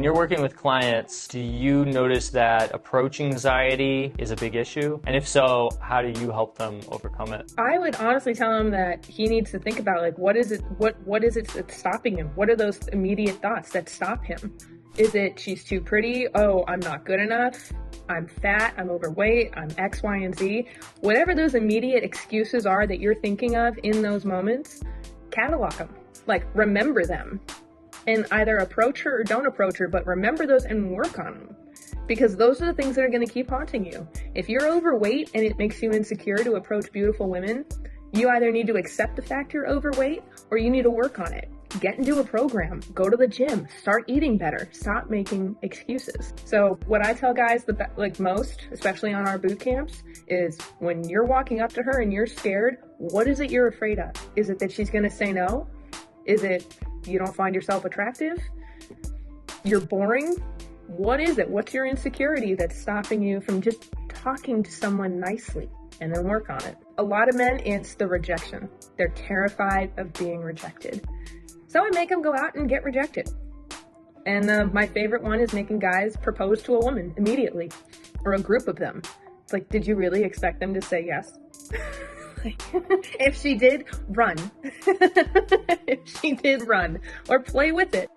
When you're working with clients, do you notice that approach anxiety is a big issue? And if so, how do you help them overcome it? I would honestly tell him that he needs to think about, like, what is it that's stopping him? What are those immediate thoughts that stop him? Is it she's too pretty? Oh, I'm not good enough. I'm fat, I'm overweight, I'm X, Y, and Z. Whatever those immediate excuses are that you're thinking of in those moments, catalog them. Like, remember them. And either approach her or don't approach her, but remember those and work on them. Because those are the things that are going to keep haunting you. If you're overweight and it makes you insecure to approach beautiful women, you either need to accept the fact you're overweight or you need to work on it. Get into a program, go to the gym, start eating better, stop making excuses. So what I tell guys most, especially on our boot camps, is when you're walking up to her and you're scared, what is it you're afraid of? Is it that she's going to say no? Is it you don't find yourself attractive? You're boring? What is it? What's your insecurity that's stopping you from just talking to someone nicely? And then work on it. A lot of men, it's the rejection. They're terrified of being rejected. So I make them go out and get rejected. And my favorite one is making guys propose to a woman immediately, or a group of them. It's like, did you really expect them to say yes? If she did, run. If she did, run. Or play with it.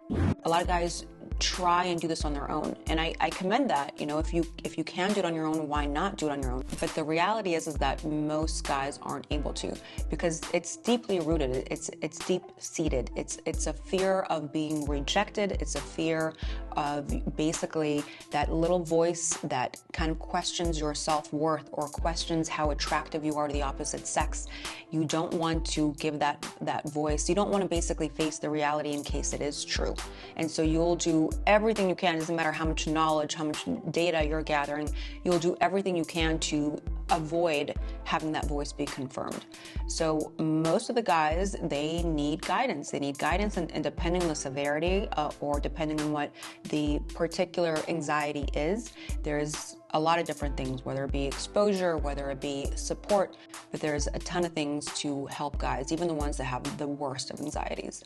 A lot of guys try and do this on their own, and I commend that. You know, if you can do it on your own, why not do it on your own? But the reality is that most guys aren't able to, because it's deeply rooted. It's deep seated. It's a fear of being rejected. It's a fear of basically that little voice that kind of questions your self-worth or questions how attractive you are to the opposite sex. You don't want to give that voice. You don't want to basically face the reality in case it is true. And so you'll do everything you can. It doesn't matter how much knowledge, how much data you're gathering. You'll do everything you can to avoid having that voice be confirmed. So most of the guys, they need guidance. They need guidance, and depending on the severity or depending on what the particular anxiety is, there's a lot of different things, whether it be exposure, whether it be support, but there's a ton of things to help guys, even the ones that have the worst of anxieties.